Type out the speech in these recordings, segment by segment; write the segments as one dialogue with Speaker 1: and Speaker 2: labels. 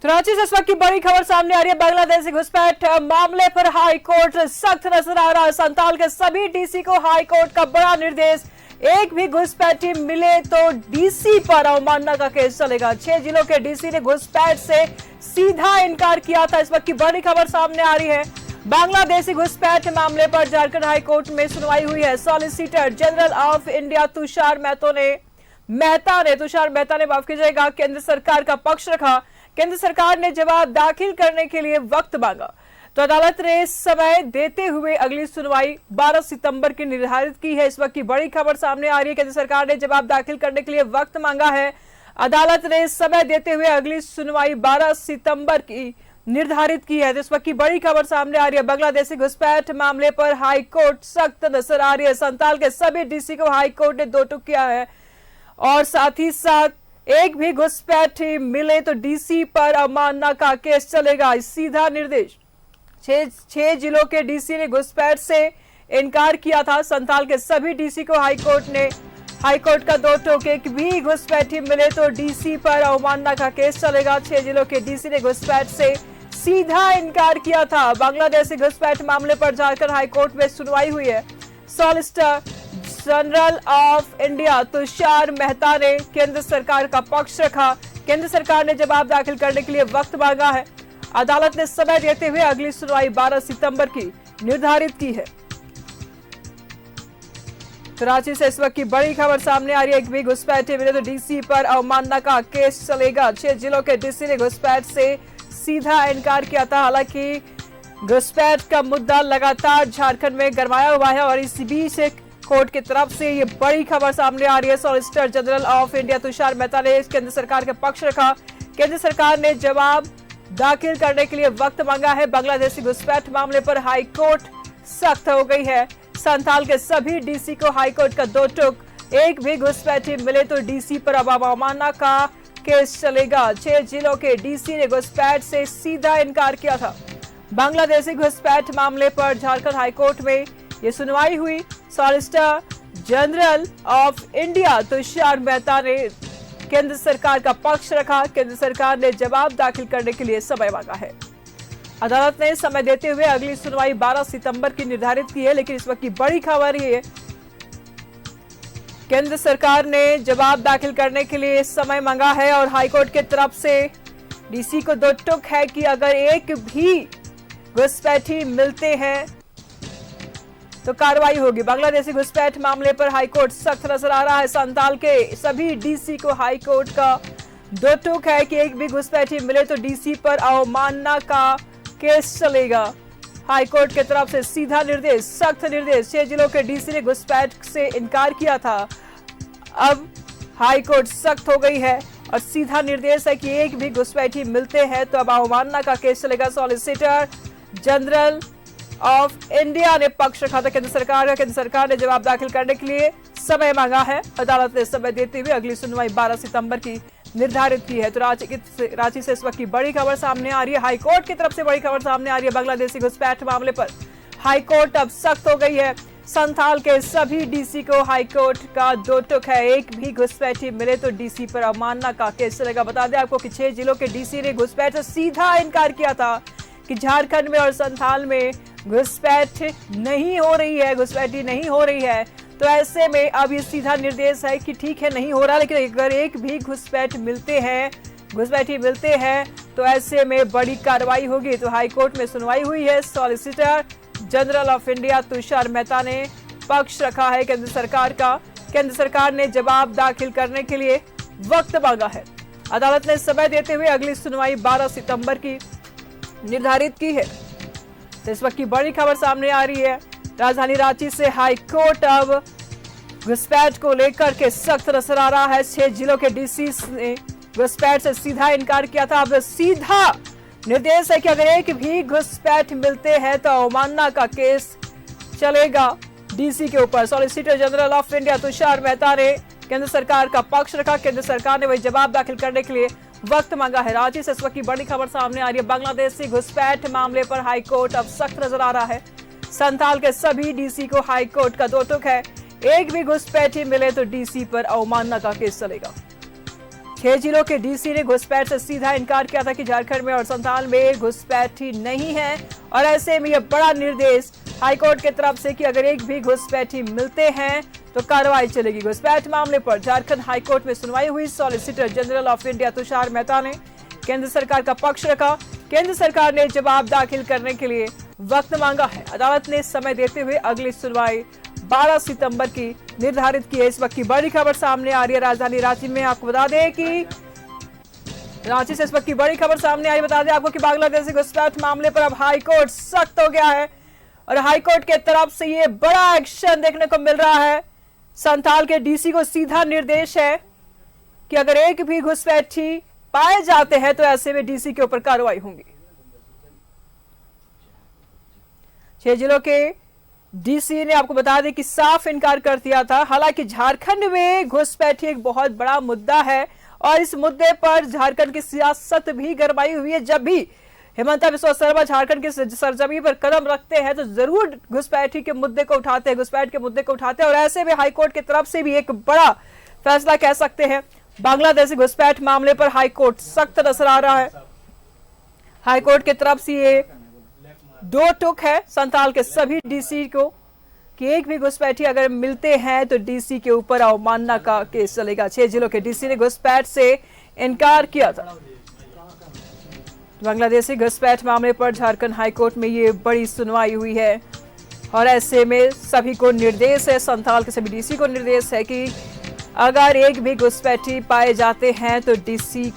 Speaker 1: तो रांची से इस वक्त की बड़ी खबर सामने आ रही है। बांग्लादेशी घुसपैठ मामले पर हाई कोर्ट सख्त नजर आ रहा है। संताल के सभी डीसी को हाई कोर्ट का बड़ा निर्देश। एक भी घुसपैठी मिले तो डीसी पर अवमानना का केस चलेगा। 6 जिलों के डीसी ने घुसपैठ से सीधा इनकार किया था। इस वक्त की बड़ी खबर सामने आ रही है। बांग्लादेशी घुसपैठ मामले पर झारखंड हाई कोर्ट में सुनवाई हुई है। Solicitor general of India Tushar Mehta ने माफ कीजिएगा, केंद्र सरकार का पक्ष रखा। केंद्र सरकार ने जवाब दाखिल करने के लिए वक्त मांगा तो अदालत ने समय देते हुए अगली सुनवाई 12 सितंबर की निर्धारित की है। इस वक्त की बड़ी खबर सामने आ रही है। केंद्र सरकार ने जवाब दाखिल करने के लिए वक्त मांगा है। अदालत ने समय देते हुए अगली सुनवाई 12 सितंबर की निर्धारित की है। इस वक्त की बड़ी खबर सामने आ रही है। बांग्लादेशी घुसपैठ मामले पर हाई कोर्ट सख्त नजर आ रही है। संताल के सभी डीसी को हाई कोर्ट ने दो टूक किया है और साथ ही साथ एक भी घुसपैठी मिले तो डीसी पर अवमानना का केस चलेगा। सीधा निर्देश। 6 जिलों के डीसी ने घुसपैठ से इनकार किया था। संताल के सभी डीसी को हाईकोर्ट का दो टोक। एक भी घुसपैठी मिले तो डीसी पर अवमानना का केस चलेगा। 6 जिलों के डीसी ने घुसपैठ से सीधा इनकार किया था। बांग्लादेशी घुसपैठ मामले पर झारखंड हाईकोर्ट में सुनवाई हुई है। Solicitor general of India Tushar Mehta ने केंद्र सरकार का पक्ष रखा। केंद्र सरकार ने जवाब दाखिल करने के लिए वक्त मांगा है। अदालत ने समय देते हुए अगली सुनवाई 12 सितंबर की निर्धारित की है। कराची से इस वक्त की बड़ी खबर सामने आ रही है। एक भी घुसपैठी मिले तो डीसी पर अवमानना का केस चलेगा। 6 जिलों के डीसी ने घुसपैठ से सीधा इनकार किया था। हालांकि घुसपैठ का मुद्दा लगातार झारखंड में गरमाया हुआ है और इस बीच कोर्ट की तरफ से ये बड़ी खबर सामने आ रही है। Solicitor general of India Tushar Mehta ने केंद्र सरकार के पक्ष रखा। केंद्र सरकार ने जवाब दाखिल करने के लिए वक्त मांगा है। बांग्लादेशी घुसपैठ मामले पर हाई कोर्ट सख्त हो गई है। संताल के सभी डीसी को हाई कोर्ट का दो टूक। एक भी घुसपैठी मिले तो डीसी पर अवमानना का केस चलेगा। 6 जिलों के डीसी ने घुसपैठ से सीधा इनकार किया था। बांग्लादेशी घुसपैठ मामले पर झारखंड हाईकोर्ट में ये सुनवाई हुई। Solicitor general of India Tushar Mehta ने केंद्र सरकार का पक्ष रखा। केंद्र सरकार ने जवाब दाखिल करने के लिए समय मांगा है। अदालत ने समय देते हुए अगली सुनवाई 12 सितंबर की निर्धारित की है। लेकिन इस वक्त की बड़ी खबर ये केंद्र सरकार ने जवाब दाखिल करने के लिए समय मांगा है और हाईकोर्ट की तरफ से डीसी को दो टूक है कि अगर एक भी घुसपैठी मिलते हैं तो कार्रवाई होगी। बांग्लादेशी घुसपैठ मामले पर हाईकोर्ट सख्त नजर आ रहा है। संताल के सभी डीसी को हाईकोर्ट का दो टूक है कि एक भी घुसपैठी मिले तो डीसी पर अवमानना का केस चलेगा। हाईकोर्ट की तरफ से सीधा निर्देश, सख्त निर्देश। 6 जिलों के डीसी ने घुसपैठ से इनकार किया था। अब हाईकोर्ट सख्त हो गई है और सीधा निर्देश है कि एक भी घुसपैठी मिलते हैं तो अब अवमानना का केस चलेगा। सॉलिसिटर जनरल ऑफ इंडिया ने पक्ष रखा था केंद्र सरकार का। केंद्र सरकार ने जवाब दाखिल करने के लिए समय मांगा है। अदालत ने समय देते हुए अगली सुनवाई 12 सितंबर की निर्धारित की है। तो रांची से इस वक्त की बड़ी खबर सामने आ रही है। हाईकोर्ट की तरफ से बड़ी खबर सामने आ रही है। बांग्लादेशी घुसपैठ मामले पर हाईकोर्ट अब सख्त हो गई है। संथाल के सभी डीसी को हाईकोर्ट का दो टूक है। एक भी घुसपैठी मिले तो डीसी पर अवमानना का केस चलेगा। बता दें आपको कि 6 जिलों के डीसी ने घुसपैठ से सीधा इनकार किया था कि झारखंड में और संथाल में घुसपैठ नहीं हो रही है, घुसपैठी नहीं हो रही है। तो ऐसे में अब ये सीधा निर्देश है कि ठीक है, नहीं हो रहा, लेकिन अगर एक भी घुसपैठी मिलते हैं तो ऐसे में बड़ी कार्रवाई होगी। तो हाईकोर्ट में सुनवाई हुई है। Solicitor general of India Tushar Mehta ने पक्ष रखा है केंद्र सरकार का। केंद्र सरकार ने जवाब दाखिल करने के लिए वक्त मांगा है। अदालत ने समय देते हुए अगली सुनवाई 12 सितंबर की निर्धारित की है। तो इस वक्त की बड़ी खबर सामने आ रही है। राजधानी रांची से हाई कोर्ट अब घुसपैठ को लेकर के सख्त नजर आ रहा है। 6 जिलों के डीसी ने घुसपैठ से सीधा इनकार किया था। अब सीधा निर्देश है कि अगर एक भी घुसपैठ मिलते हैं तो अवमानना का केस चलेगा डीसी के ऊपर। Solicitor general of India Tushar Mehta ने केंद्र सरकार का पक्ष रखा। केंद्र सरकार ने वही जवाब दाखिल करने के लिए वक्त मांगा है। रांची से इस वक्त की बड़ी खबर सामने आ रही है। बांग्लादेशी घुसपैठ मामले पर हाईकोर्ट अब सख्त नजर आ रहा है। संथाल के सभी डीसी को हाईकोर्ट का दो टूक है। एक भी घुसपैठी मिले तो डीसी पर अवमानना का केस चलेगा। 6 जिलों के डीसी ने घुसपैठ से सीधा इनकार किया था कि झारखंड में और संथाल में घुसपैठी नहीं है और ऐसे में यह बड़ा निर्देश हाईकोर्ट की तरफ से कि अगर एक भी घुसपैठी मिलते हैं तो कार्रवाई चलेगी। घुसपैठ मामले पर झारखंड हाईकोर्ट में सुनवाई हुई। Solicitor general of India Tushar Mehta ने केंद्र सरकार का पक्ष रखा। केंद्र सरकार ने जवाब दाखिल करने के लिए वक्त मांगा है। अदालत ने समय देते हुए अगली सुनवाई 12 सितंबर की निर्धारित की है। इस वक्त की बड़ी खबर सामने आ रही है राजधानी रांची में। आपको बता दें कि रांची से इस वक्त की बड़ी खबर सामने आई। बता दें आपको कि बांग्लादेशी घुसपैठ मामले पर अब हाईकोर्ट सख्त हो गया है और हाईकोर्ट के तरफ से ये बड़ा एक्शन देखने को मिल रहा है। संथाल के डीसी को सीधा निर्देश है कि अगर एक भी घुसपैठी पाए जाते हैं तो ऐसे में डीसी के ऊपर कार्रवाई होगी। 6 जिलों के डीसी ने आपको बता दें कि साफ इनकार कर दिया था। हालांकि झारखंड में घुसपैठी एक बहुत बड़ा मुद्दा है और इस मुद्दे पर झारखंड की सियासत भी गरमाई हुई है। जब भी हेमंत बिस्वा शर्मा झारखंड की सरजमीन पर कदम रखते हैं तो जरूर घुसपैठी के मुद्दे को उठाते हैं, घुसपैठ के मुद्दे को उठाते हैं और ऐसे में हाईकोर्ट की तरफ से भी एक बड़ा फैसला कह सकते हैं। बांग्लादेशी घुसपैठ मामले पर हाईकोर्ट सख्त नजर आ रहा है। हाईकोर्ट की तरफ से ये दो टुक है संथाल के सभी डीसी को कि एक भी घुसपैठी अगर मिलते हैं तो डीसी के ऊपर अवमानना का केस चलेगा। 6 जिलों के डीसी ने घुसपैठ से इनकार किया था। बांग्लादेशी घुसपैठ मामले पर झारखंड हाईकोर्ट में ये बड़ी सुनवाई हुई है और ऐसे में सभी को निर्देश है, संथाल के सभी डीसी को निर्देश है कि अगर एक भी घुसपैठी पाए जाते हैं तो डीसी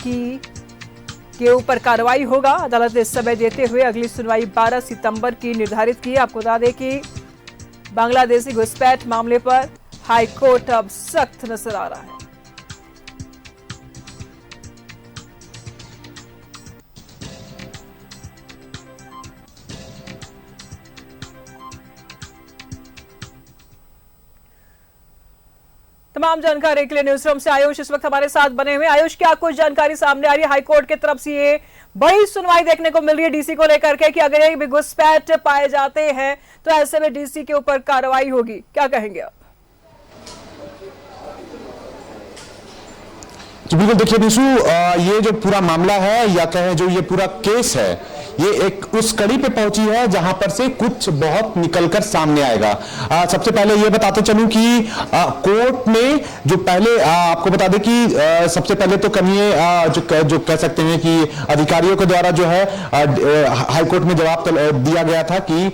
Speaker 1: के ऊपर कार्रवाई होगा। अदालत ने समय देते हुए अगली सुनवाई 12 सितंबर की निर्धारित की। आपको बता दें कि बांग्लादेशी घुसपैठ मामले पर हाईकोर्ट अब सख्त नजर आ रहा है। तमाम जानकारी के लिए न्यूज रूम से आयुष इस वक्त हमारे साथ बने हुए। आयुष, क्या कुछ जानकारी सामने आ रही है? हाईकोर्ट की तरफ से ये बड़ी सुनवाई देखने को मिल रही है डीसी को लेकर के कि अगर एक भी घुसपैठ पाए जाते हैं तो ऐसे में डीसी के ऊपर कार्रवाई होगी, क्या कहेंगे आप?
Speaker 2: तो बिल्कुल देखिए निशु, ये जो पूरा मामला है या कहें जो ये पूरा केस है, ये एक उस कड़ी पे पहुंची है जहां पर से कुछ बहुत निकलकर सामने आएगा। सबसे पहले ये बताते चलूं कि कोर्ट ने जो पहले आपको बता दें कि सबसे पहले तो कमिए जो कह सकते हैं कि अधिकारियों के द्वारा जो है हाईकोर्ट में जवाब दिया गया था कि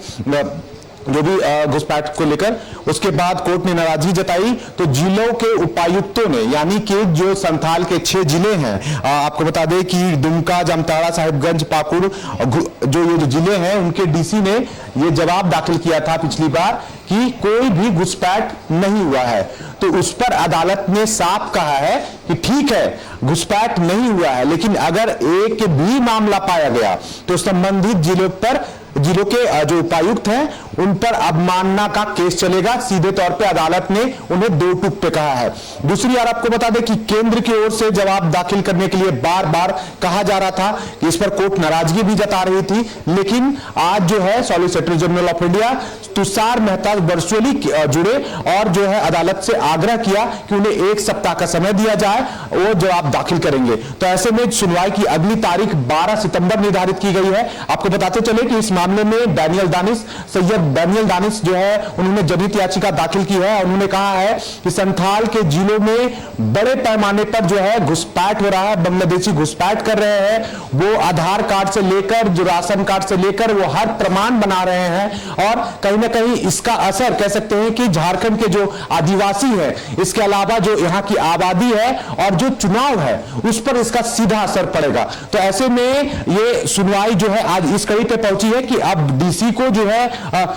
Speaker 2: जो भी घुसपैठ को लेकर, उसके बाद कोर्ट ने नाराजगी जताई तो जिलों के उपायुक्तों ने, यानी कि जो संथाल के 6 जिले हैं, आपको बता दें कि दुमका, जामताड़ा, साहिबगंज, पाकुड़, जो ये जिले हैं, उनके डीसी ने ये जवाब दाखिल किया था पिछली बार कि कोई भी घुसपैठ नहीं हुआ है। तो उस पर अदालत ने साफ कहा है कि ठीक है घुसपैठ नहीं हुआ है, लेकिन अगर एक भी मामला पाया गया तो संबंधित जिलों के जो उपायुक्त हैं उन पर अवमानना का केस चलेगा। सीधे तौर पे अदालत ने उन्हें 2 टुक पे कहा है। दूसरी ओर आपको बता दें कि केंद्र की ओर से जवाब दाखिल करने के लिए बार बार कहा जा रहा था कि इस पर कोर्ट नाराजगी भी जता रही थी, लेकिन आज जो है solicitor general of India Tushar Mehta virtually जुड़े और जो है अदालत से आग्रह किया कि उन्हें 1 सप्ताह का समय दिया जाए, वो जवाब दाखिल करेंगे। तो ऐसे में सुनवाई की अगली तारीख 12 सितंबर निर्धारित की गई है। आपको बताते चले कि इस मामले में सैयद डैनियल दानिश जो है उन्होंने जनहित याचिका दाखिल की है। उन्होंने कहा है कि संथाल के जिलों में बड़े पैमाने पर जो है घुसपैठ हो रहा है, बांग्लादेशी घुसपैठ कर रहे हैं। वो आधार कार्ड से लेकर, जो राशन कार्ड से लेकर, वो हर प्रमाण बना रहे हैं और कहीं ना कहीं इसका असर कह सकते हैं कि झारखंड के जो आदिवासी है, इसके अलावा जो यहाँ की आबादी है और जो चुनाव है, उस पर इसका सीधा असर पड़ेगा। तो ऐसे में ये सुनवाई जो है आज इस कड़ी पे पहुंची है कि अब डीसी को जो है,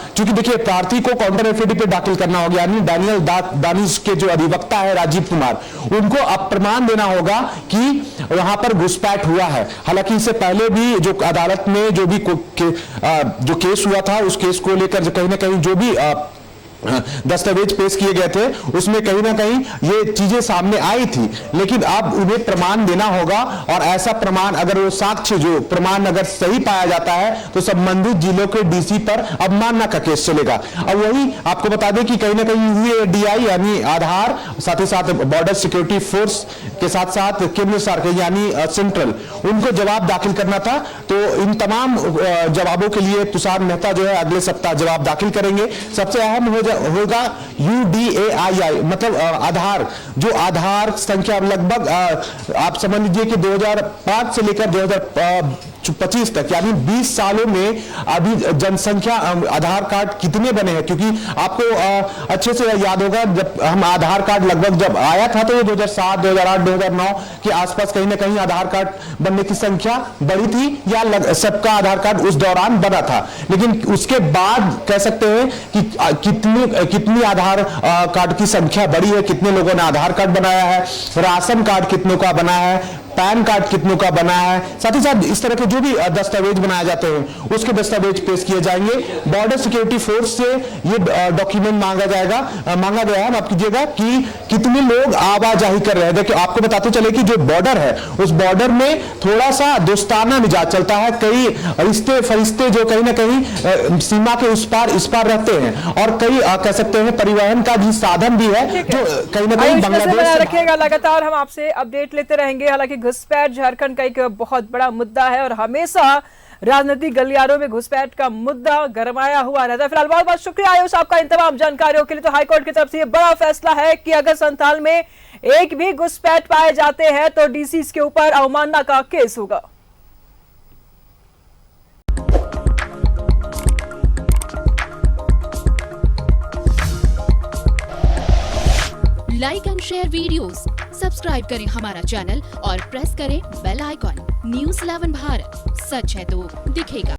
Speaker 2: चूंकि देखिए प्रार्थी को काउंटर एफआईडी पे दाखिल करना होगा, यानी डैनियल दानिश के जो अधिवक्ता है राजीव कुमार, उनको अब प्रमाण देना होगा कि वहां पर घुसपैठ हुआ है। हालांकि इससे पहले भी जो अदालत में जो केस हुआ था, उस केस को लेकर कहीं ना कहीं जो भी दस्तावेज पेश किए गए थे उसमें कहीं ना कहीं ये चीजें सामने आई थी, लेकिन अब उन्हें प्रमाण देना होगा और ऐसा प्रमाण अगर वो साक्ष्य जो प्रमाण अगर सही पाया जाता है तो संबंधित जिलों के डीसी पर अवमानना का केस चलेगा। अब वही आपको बता दें कि कहीं ना कहीं यूएडीआई यानी आधार, साथ ही साथ बॉर्डर सिक्योरिटी फोर्स के साथ साथ केंद्र सरकार यानी सेंट्रल, उनको जवाब दाखिल करना था। तो इन तमाम जवाबों के लिए तुषार मेहता जो है अगले सप्ताह जवाब दाखिल करेंगे। सबसे अहम होगा UDAII, मतलब आधार, जो आधार संख्या लगभग आप समझ लीजिए कि 2005 से लेकर 2025 तक यानी 20 सालों में अभी जनसंख्या आधार कार्ड कितने बने हैं, क्योंकि आपको अच्छे से याद होगा जब हम आधार कार्ड लगभग जब आया था तो 2007, 2008, 2009 के आसपास कहीं ना कहीं आधार कार्ड बनने की संख्या बढ़ी थी या सबका आधार कार्ड उस दौरान बना था। लेकिन उसके बाद कह सकते हैं कि कितनी आधार कार्ड की संख्या बढ़ी है, कितने लोगों ने आधार कार्ड बनाया है, राशन कार्ड कितनों का बना है, पैन कार्ड कितनों का बना है, साथ ही साथ इस तरह के जो भी दस्तावेज बनाए जाते हैं उसके दस्तावेज पेश किए जाएंगे। बॉर्डर सिक्योरिटी फोर्स से ये डॉक्यूमेंट मांगा गया है, माफ कीजिएगा, कि कितने लोग आवाजाही कर रहे हैं। देखिए आपको बताते चले कि जो बॉर्डर है उस बॉर्डर में थोड़ा सा दोस्ताना मिजाज चलता है, कई रिश्ते फरिश्ते जो कहीं ना कहीं सीमा के उस पार इस पार रहते हैं, और कई कह सकते हैं परिवहन का भी साधन भी है जो कहीं ना कहीं बांग्लादेश से
Speaker 1: रखिएगा। लगातार हम आपसे अपडेट लेते रहेंगे। हालांकि घुसपैठ झारखंड का एक बहुत बड़ा मुद्दा है और हमेशा राजनीतिक गलियारों में घुसपैठ का मुद्दा गरमाया हुआ रहता है। फिलहाल बहुत बहुत शुक्रिया आयुष आपका इन तमाम जानकारियों के लिए। तो हाईकोर्ट की तरफ से ये बड़ा फैसला है कि अगर संथाल में एक भी घुसपैठ पाए जाते हैं तो डीसी के ऊपर अवमानना का केस होगा।
Speaker 3: Like and share videos, subscribe करें हमारा चैनल और प्रेस करें बेल आइकॉन। News 11 भारत, सच है तो दिखेगा।